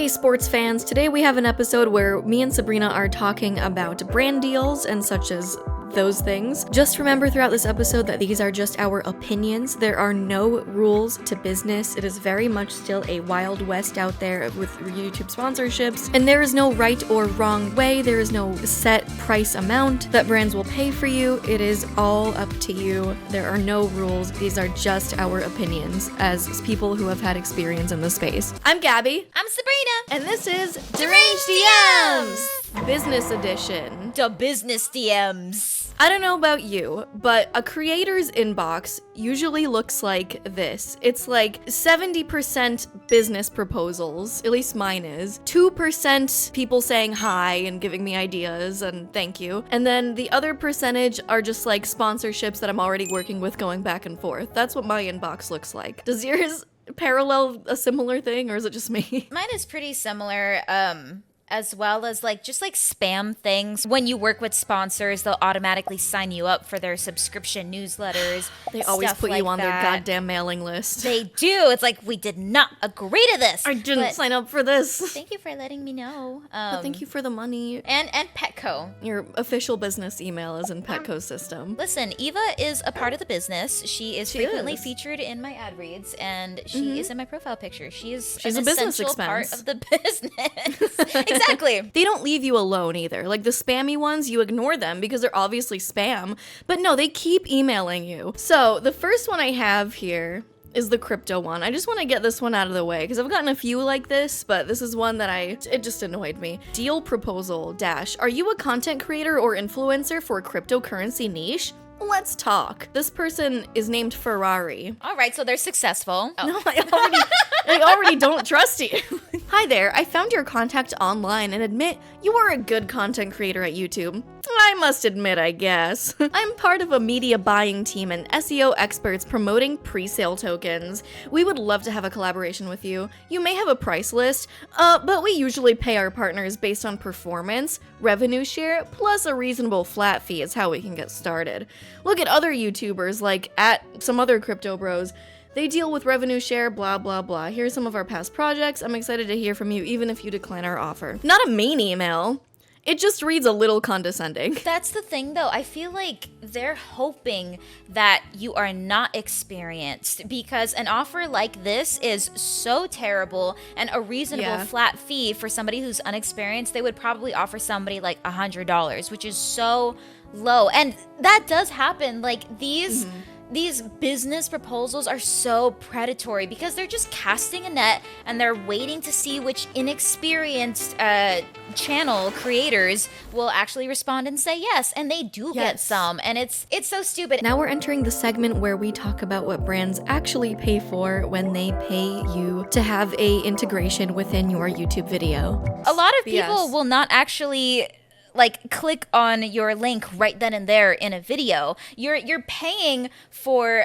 Hey sports fans, today we have an episode where me and Sabrina are talking about brand deals and such as those things. Just remember throughout this episode that these are just our opinions. There are no rules to business. It is very much still a wild west out there with YouTube sponsorships, and there is no right or wrong way. There is no set price amount that brands will pay for you. It is all up to you. There are no rules. These are just our opinions as people who have had experience in the space. I'm Gabi. I'm Sabrina. And this is Deranged DMs! Business edition. The business DMs. I don't know about you, but a creator's inbox usually looks like this. It's like 70% business proposals, at least mine is. 2% people saying hi and giving me ideas and thank you. And then the other percentage are just like sponsorships that I'm already working with going back and forth. That's what my inbox looks like. Does yours parallel a similar thing, or is it just me? Mine is pretty similar, as well as just spam things. When you work with sponsors, they'll automatically sign you up for their subscription newsletters. They always put you on their goddamn mailing list. They do. It's like, we did not agree to this. I didn't sign up for this. Thank you for letting me know. But thank you for the money. And Petco. Your official business email is in Petco's system. Listen, Eva is a part of the business. She is frequently featured in my ad reads, and she is in my profile picture. She's an a business essential expense. part of the business. Exactly. They don't leave you alone either. Like the spammy ones, you ignore them because they're obviously spam. But no, they keep emailing you. So the first one I have here is the crypto one. I just want to get this one out of the way because I've gotten a few like this, but this is one that it just annoyed me. Deal proposal dash. Are you a content creator or influencer for a cryptocurrency niche? Let's talk. This person is named Ferrari. All right, so they're successful. No, I already don't trust you. Hi there, I found your contact online and admit you are a good content creator at YouTube. I must admit, I guess. I'm part of a media buying team and SEO experts promoting pre-sale tokens. We would love to have a collaboration with you. You may have a price list, but we usually pay our partners based on performance, revenue share, plus a reasonable flat fee is how we can get started. Look at other YouTubers like at some other crypto bros. They deal with revenue share, blah, blah, blah. Here's some of our past projects. I'm excited to hear from you, even if you decline our offer. Not a mean email. It just reads a little condescending. That's the thing, though. I feel like they're hoping that you are not experienced because an offer like this is so terrible, and a reasonable flat fee for somebody who's unexperienced, they would probably offer somebody like $100, which is so low. And that does happen. Like these business proposals are so predatory because they're just casting a net and they're waiting to see which inexperienced channel creators will actually respond and say yes, and they do get some, and it's so stupid. Now we're entering the segment where we talk about what brands actually pay for when they pay you to have a integration within your YouTube video. A lot of people will not actually click on your link right then and there in a video. You're paying for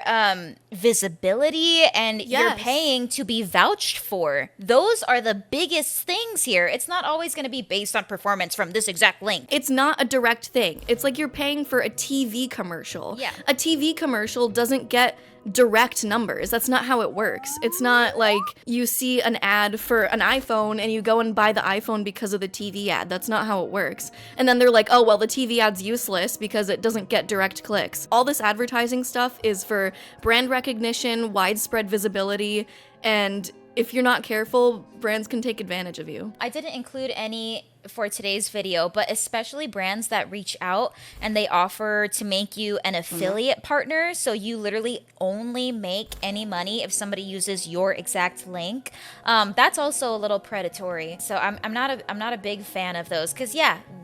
visibility, and you're paying to be vouched for. Those are the biggest things here. It's not always going to be based on performance from this exact link. It's not a direct thing. It's like you're paying for a TV commercial. Yeah. A TV commercial doesn't get direct numbers. That's not how it works. It's not like you see an ad for an iPhone and you go and buy the iPhone because of the TV ad. That's not how it works. And then they're like, oh, well, the TV ad's useless because it doesn't get direct clicks. All this advertising stuff is for brand recognition, widespread visibility, and if you're not careful, brands can take advantage of you. I didn't include any for today's video, but especially brands that reach out and they offer to make you an affiliate partner, so you literally only make any money if somebody uses your exact link. That's also a little predatory. So I'm not a big fan of those because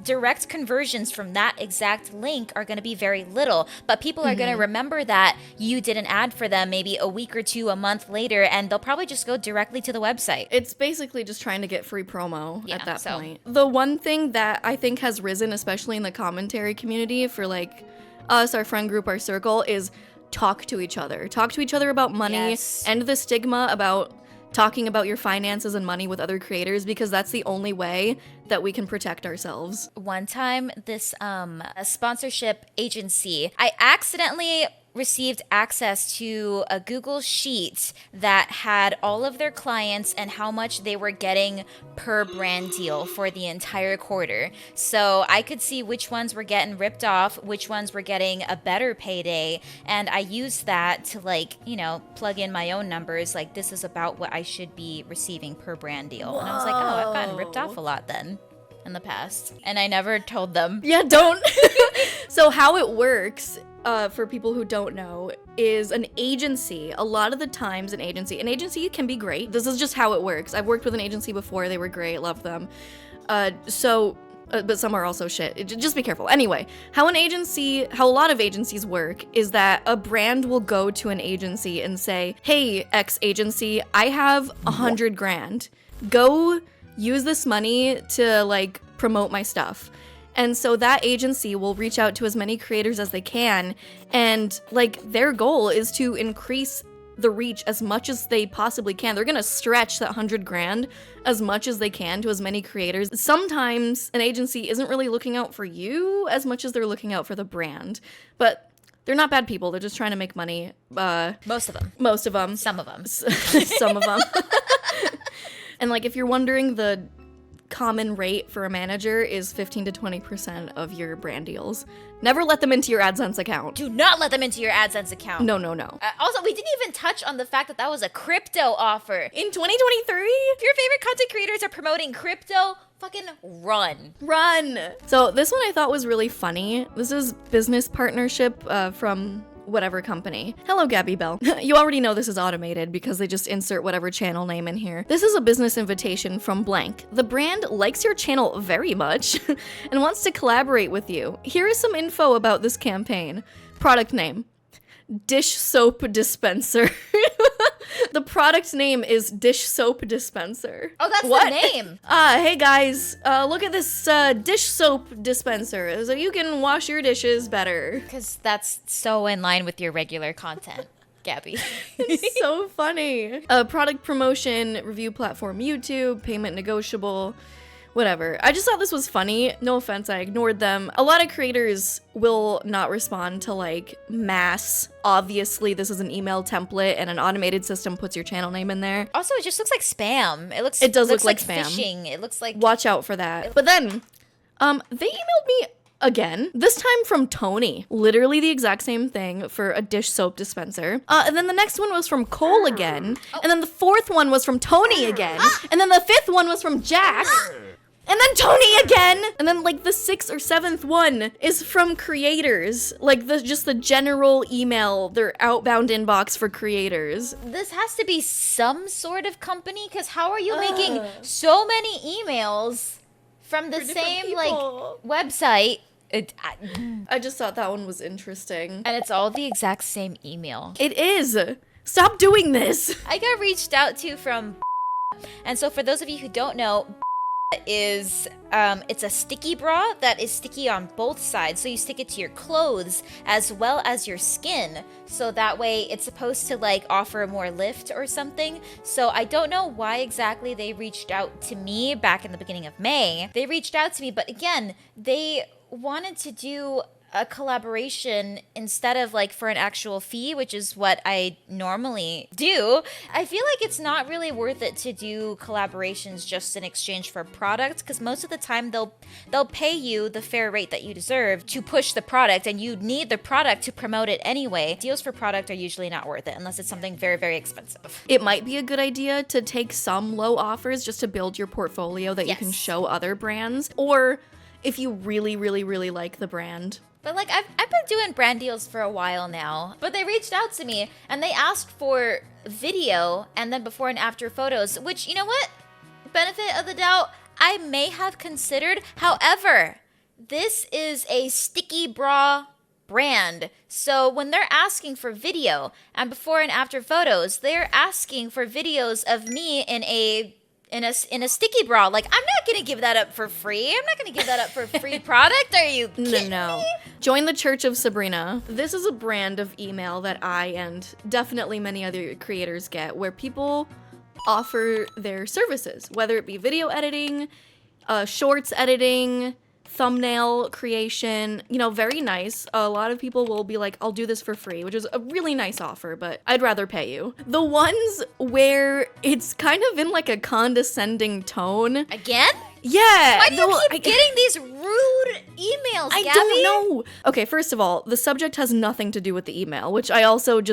direct conversions from that exact link are going to be very little, but people are going to remember that you did an ad for them maybe a week or two, a month later, and they'll probably just go directly to the website. It's basically just trying to get free promo at that point. The one thing that I think has risen, especially in the commentary community for us, our friend group, our circle, is talk to each other. Talk to each other about money, end the stigma about talking about your finances and money with other creators, because that's the only way that we can protect ourselves. One time, this a sponsorship agency, I accidentally received access to a Google Sheet that had all of their clients and how much they were getting per brand deal for the entire quarter. So I could see which ones were getting ripped off, which ones were getting a better payday, and I used that to plug in my own numbers, like this is about what I should be receiving per brand deal. Whoa. And I was like, oh, I've gotten ripped off a lot then in the past. And I never told them. Yeah, don't. So how it works, for people who don't know, is an agency. A lot of the times an agency can be great. This is just how it works. I've worked with an agency before. They were great. Loved them. But some are also shit. Just be careful. Anyway, how a lot of agencies work is that a brand will go to an agency and say, hey, X agency, I have $100,000. Go use this money to promote my stuff. And so that agency will reach out to as many creators as they can, and their goal is to increase the reach as much as they possibly can. They're gonna stretch that $100,000 as much as they can to as many creators. Sometimes an agency isn't really looking out for you as much as they're looking out for the brand, but they're not bad people. They're just trying to make money. Most of them. Some of them. And if you're wondering, the common rate for a manager is 15 to 20% of your brand deals. Never let them into your AdSense account. Do not let them into your AdSense account. No. Also, we didn't even touch on the fact that was a crypto offer. In 2023? If your favorite content creators are promoting crypto, fucking run. So this one I thought was really funny. This is business partnership from whatever company. Hello, Gabi Belle. You already know this is automated because they just insert whatever channel name in here. This is a business invitation from blank. The brand likes your channel very much and wants to collaborate with you. Here is some info about this campaign. Product name: dish soap dispenser. The product name is dish soap dispenser. Oh, that's the name. Hey guys, look at this dish soap dispenser so you can wash your dishes better. Because that's so in line with your regular content, Gabi. It's so funny. Product promotion, review platform YouTube, payment negotiable. Whatever. I just thought this was funny. No offense, I ignored them. A lot of creators will not respond to mass. Obviously, this is an email template and an automated system puts your channel name in there. Also, it just looks like spam. It does look like spam. Phishing. It looks like... Watch out for that. But then, they emailed me again, this time from Tony. Literally the exact same thing for a dish soap dispenser. And then the next one was from Cole again. And then the fourth one was from Tony again. And then the fifth one was from Jack. And then Tony again! And then the sixth or seventh one is from creators. Just the general email, their outbound inbox for creators. This has to be some sort of company, because how are you making so many emails from the same website? I just thought that one was interesting. And it's all the exact same email. It is! Stop doing this! I got reached out to from and so for those of you who don't know, is it's a sticky bra that is sticky on both sides, so you stick it to your clothes as well as your skin, so that way it's supposed to offer more lift or something. So I don't know why exactly they reached out to me back in the beginning of May. They reached out to me, but again, they wanted to do a collaboration instead of for an actual fee, which is what I normally do. I feel like it's not really worth it to do collaborations just in exchange for product, because most of the time they'll pay you the fair rate that you deserve to push the product, and you need the product to promote it anyway. Deals for product are usually not worth it unless it's something very, very expensive. It might be a good idea to take some low offers just to build your portfolio that you can show other brands, or if you really, really, really like the brand. But I've been doing brand deals for a while now. But they reached out to me and they asked for video and then before and after photos, which, you know what? Benefit of the doubt, I may have considered. However, this is a sticky bra brand. So when they're asking for video and before and after photos, they're asking for videos of me in a sticky bra. I'm not gonna give that up for free. I'm not gonna give that up for free product. Are you kidding me? Join the Church of Sabrina. This is a brand of email that I and definitely many other creators get, where people offer their services, whether it be video editing, shorts editing, thumbnail creation, you know, very nice. A lot of people will be like, I'll do this for free, which is a really nice offer, but I'd rather pay you. The ones where it's kind of in like a condescending tone. Again? Yeah. Why do you keep getting these rude emails, Gabby? I don't know. Okay, first of all, the subject has nothing to do with the email, which I also it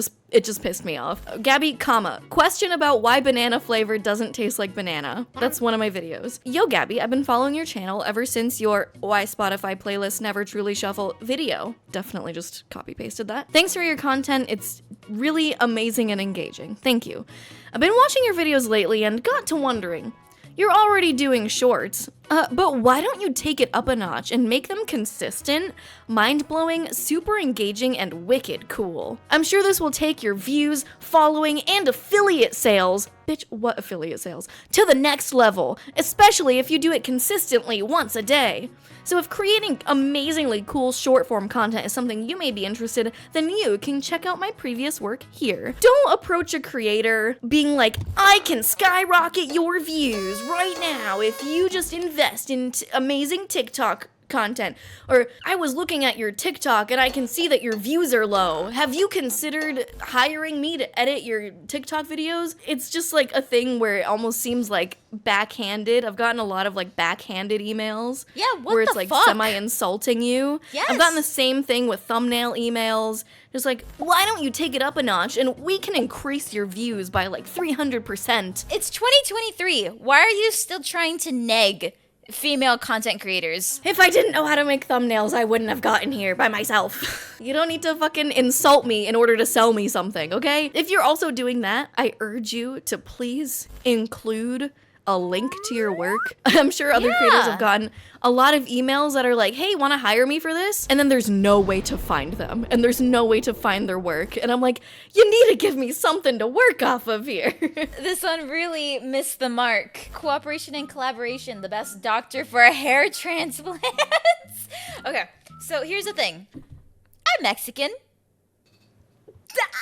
just pissed me off. Gabby, question about why banana flavor doesn't taste like banana. That's one of my videos. Yo, Gabby, I've been following your channel ever since your Why Spotify playlist never truly shuffle video. Definitely just copy pasted that. Thanks for your content. It's really amazing and engaging. Thank you. I've been watching your videos lately and got to wondering. You're already doing shorts, but why don't you take it up a notch and make them consistent, mind-blowing, super engaging, and wicked cool? I'm sure this will take your views, following, and affiliate sales, bitch, what affiliate sales, to the next level, especially if you do it consistently once a day. So if creating amazingly cool short-form content is something you may be interested, then you can check out my previous work here. Don't approach a creator being like, I can skyrocket your views right now if you just invest in amazing TikTok content. Or, I was looking at your TikTok and I can see that your views are low. Have you considered hiring me to edit your TikTok videos? It's just like a thing where it almost seems like backhanded. I've gotten a lot of like backhanded emails. Yeah, where it's like semi-insulting you. Yes. I've gotten the same thing with thumbnail emails. Just like, why don't you take it up a notch and we can increase your views by like 300%. It's 2023. Why are you still trying to neg female content creators? If I didn't know how to make thumbnails, I wouldn't have gotten here by myself. You don't need to fucking insult me in order to sell me something, okay? If you're also doing that, I urge you to please include a link to your work. I'm sure other creators have gotten a lot of emails that are like, hey, want to hire me for this? And then there's no way to find them. And there's no way to find their work. And I'm like, you need to give me something to work off of here. This one really missed the mark. Cooperation and collaboration, the best doctor for hair transplants. Okay, so here's the thing. I'm Mexican.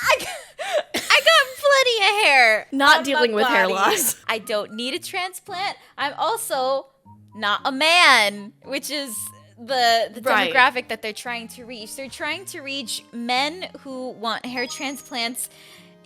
I got plenty of hair. Not dealing with hair loss. I don't need a transplant. I'm also not a man, which is the demographic that they're trying to reach. They're trying to reach men who want hair transplants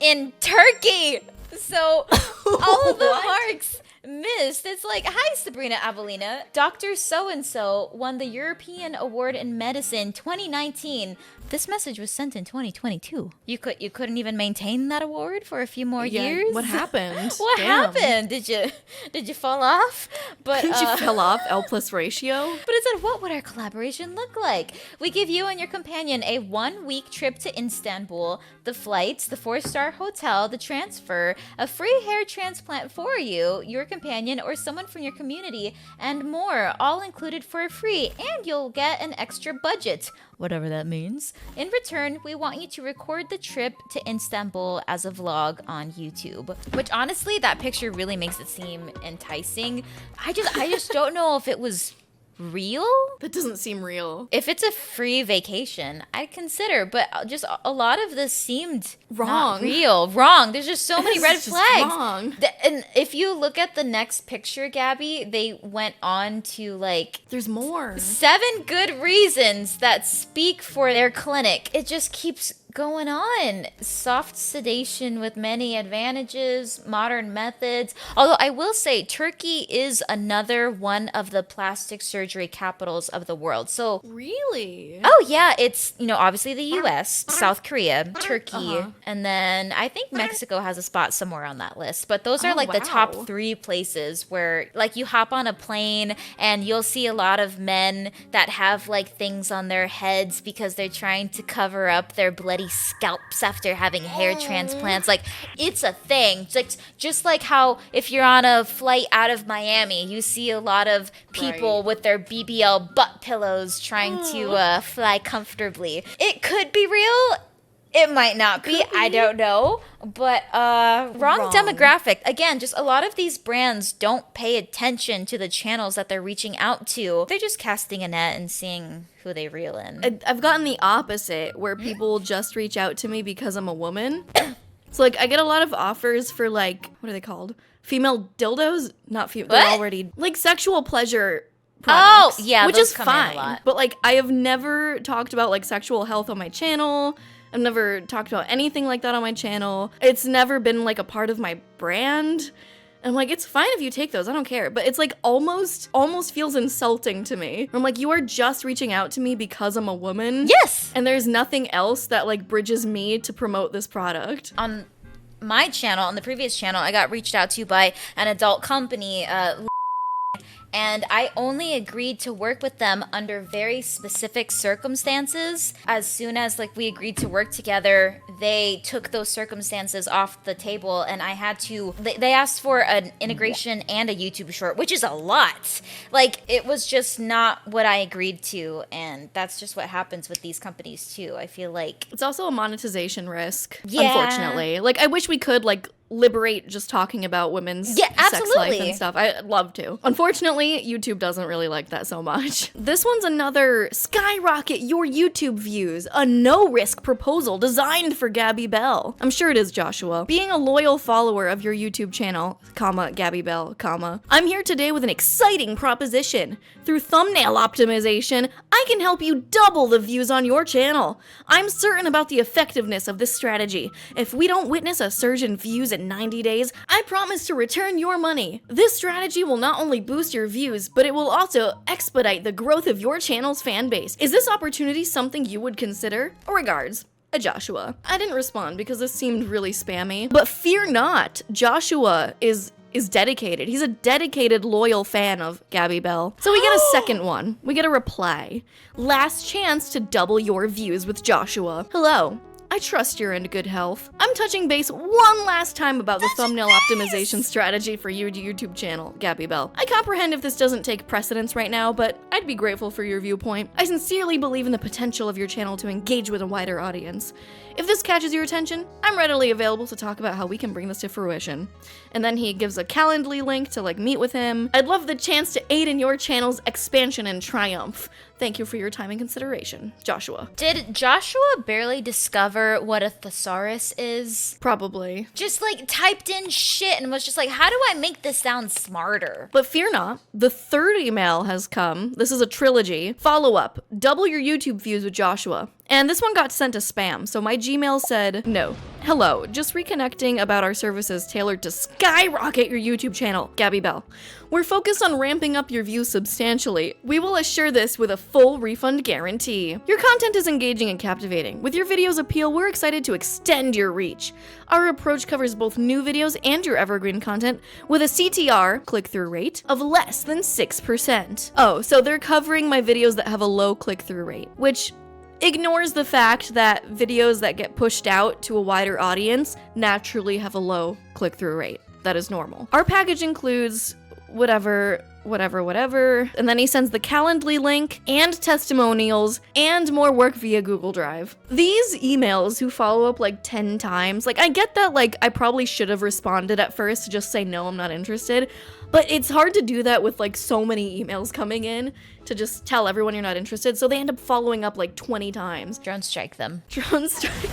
in Turkey. So all of the marks missed. It's like, hi, Sabrina Abelina. Dr. So-and-so won the European Award in Medicine 2019. This message was sent in 2022. You couldn't even maintain that award for a few more years? What happened? What happened? Did you fall off? But Did you fell off L+ ratio? But it said, what would our collaboration look like? We give you and your companion a 1-week trip to Istanbul, the flights, the 4-star hotel, the transfer, a free hair transplant for you, your companion, or someone from your community, and more, all included for free, and you'll get an extra budget, whatever that means. In return, we want you to record the trip to Istanbul as a vlog on YouTube. Which honestly, that picture really makes it seem enticing. I just don't know if it was real? That doesn't seem real. If it's a free vacation, I'd consider, but just a lot of this seemed wrong. Not real. Wrong. There's just so many red flags. Wrong. And if you look at the next picture, Gabby, they went on to like... There's more. 7 good reasons that speak for their clinic. It just keeps going on. Soft sedation with many advantages, modern methods. Although I will say Turkey is another one of the plastic surgery capitals of the world. So really? Oh yeah, it's, obviously the US, South Korea, Turkey, and then I think Mexico has a spot somewhere on that list. But those are the top 3 places where like you hop on a plane and you'll see a lot of men that have like things on their heads because they're trying to cover up their bloody scalps after having hair transplants. Like, it's a thing. It's like, just like how if you're on a flight out of Miami, you see a lot of people with their BBL butt pillows trying to fly comfortably. It could be real. It might not be. I don't know. But wrong demographic. Again, just a lot of these brands don't pay attention to the channels that they're reaching out to. They're just casting a net and seeing who they reel in. I've gotten the opposite, where people just reach out to me because I'm a woman. So, like, I get a lot of offers for, like, what are they called? Female dildos? Not female. They're already, like, sexual pleasure products. Oh, yeah, which those is come in a fine. lot. But like, I have never talked about like sexual health on my channel. I've never talked about anything like that on my channel. It's never been like a part of my brand. I'm like, it's fine if you take those, I don't care. But it's like almost feels insulting to me. I'm like, you are just reaching out to me because I'm a woman. Yes! And there's nothing else that like bridges me to promote this product. On my channel, on the previous channel, I got reached out to by an adult company, and I only agreed to work with them under very specific circumstances. As soon as like we agreed to work together, they took those circumstances off the table, and I had to, they asked for an integration and a YouTube short, which is a lot. Like, it was just not what I agreed to, and that's just what happens with these companies too. I feel like it's also a monetization risk, yeah. Unfortunately. Like, I wish we could like liberate just talking about women's sex life and stuff. I'd love to. Unfortunately, YouTube doesn't really like that so much. This one's another skyrocket your YouTube views, a no-risk proposal designed for Gabi Belle. I'm sure it is, Joshua. Being a loyal follower of your YouTube channel, Gabi Belle, I'm here today with an exciting proposition. Through thumbnail optimization, I can help you double the views on your channel. I'm certain about the effectiveness of this strategy. If we don't witness a surge in views in 90 days, I promise to return your money. This strategy will not only boost your views, but it will also expedite the growth of your channel's fan base. Is this opportunity something you would consider? Regards, a Joshua. I didn't respond because this seemed really spammy, but fear not, Joshua is dedicated. He's a dedicated, loyal fan of Gabi Belle. So we get a second one. We get a reply. Last chance to double your views with Joshua. Hello. I trust you're in good health. I'm touching base one last time about the thumbnail optimization strategy for your YouTube channel, Gabi Belle. I comprehend if this doesn't take precedence right now, but I'd be grateful for your viewpoint. I sincerely believe in the potential of your channel to engage with a wider audience. If this catches your attention, I'm readily available to talk about how we can bring this to fruition. And then he gives a Calendly link to like meet with him. I'd love the chance to aid in your channel's expansion and triumph. Thank you for your time and consideration, Joshua. Did Joshua barely discover what a thesaurus is? Probably. Just like typed in shit and was just like, how do I make this sound smarter? But fear not, the third email has come. This is a trilogy. Follow up, double your YouTube views with Joshua. And this one got sent to spam, so my Gmail said, no. Hello, just reconnecting about our services tailored to skyrocket your YouTube channel, Gabi Belle. We're focused on ramping up your views substantially. We will assure this with a full refund guarantee. Your content is engaging and captivating. With your video's appeal, we're excited to extend your reach. Our approach covers both new videos and your evergreen content with a CTR, click-through rate, of less than 6%. Oh, so they're covering my videos that have a low click-through rate, which ignores the fact that videos that get pushed out to a wider audience naturally have a low click-through rate. That is normal. Our package includes whatever, and then he sends the Calendly link and testimonials and more work via Google Drive. These emails who follow up like 10 times, like I get that like I probably should have responded at first to just say no, I'm not interested, but it's hard to do that with like so many emails coming in to just tell everyone you're not interested, so they end up following up like 20 times. Drone strike them. Drone strike.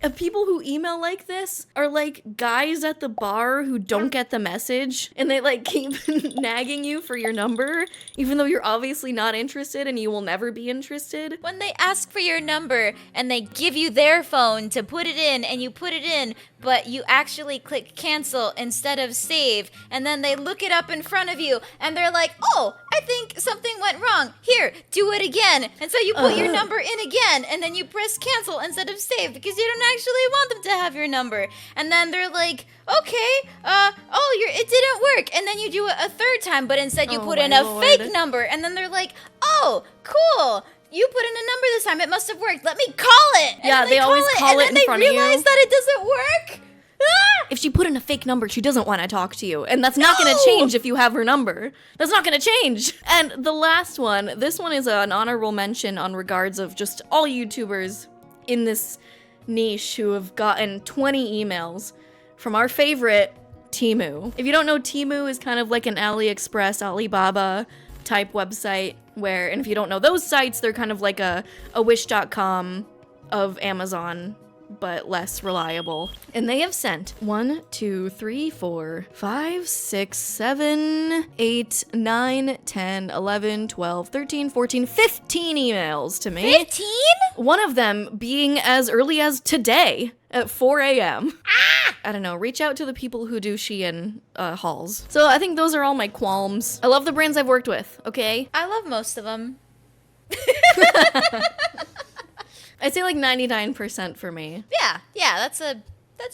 And people who email like this are like guys at the bar who don't get the message and they like keep nagging you for your number even though you're obviously not interested and you will never be interested. When they ask for your number and they give you their phone to put it in and you put it in, but you actually click cancel instead of save, and then they look it up in front of you and they're like, oh, I think something went wrong. Here, do it again. And so you put your number in again and then you press cancel instead of save because you don't actually want them to have your number. And then they're like, okay, it didn't work. And then you do it a third time, but instead you put in a fake number. And then they're like, oh, cool. You put in a number this time. It must have worked. Let me call it. And yeah, they always call it in front of you. And then they realize that it doesn't work. If she put in a fake number, she doesn't want to talk to you. And that's not going to change if you have her number. That's not going to change. And the last one, this one is an honorable mention on regards of just all YouTubers in this niche who have gotten 20 emails from our favorite, Temu. If you don't know, Temu is kind of like an AliExpress, Alibaba type website and if you don't know those sites, they're kind of like a Wish.com of Amazon but less reliable. And they have sent 1, 2, 3, 4, 5, 6, 7, 8, 9, 10, 11, 12, 13, 14, 15 emails to me. 15? One of them being as early as today at 4 a.m. I don't know, reach out to the people who do Shein hauls. So I think those are all my qualms. I love the brands I've worked with, okay? I love most of them. I'd say like 99% for me. Yeah, that's a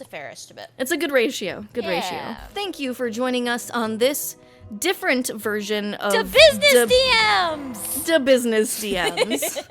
fair estimate. It's a good ratio. Good ratio. Thank you for joining us on this different version of The business DMs! The business DMs.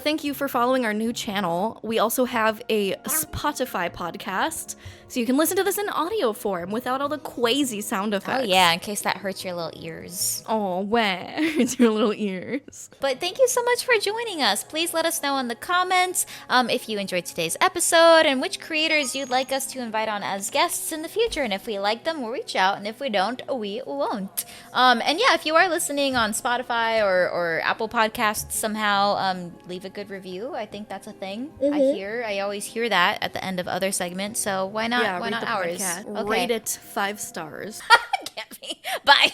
Thank you for following our new channel. We also have a Spotify podcast, so you can listen to this in audio form without all the crazy sound effects. Oh yeah, in case that hurts your little ears. Oh, where? It's your little ears. But thank you so much for joining us. Please let us know in the comments if you enjoyed today's episode and which creators you'd like us to invite on as guests in the future. And if we like them, we'll reach out. And if we don't, we won't. And yeah, if you are listening on Spotify or Apple Podcasts somehow, leave a good review. I think that's a thing. I always hear that at the end of other segments. So why not? Yeah, why not ours? Okay. Rate it 5 stars. Get me. Bye.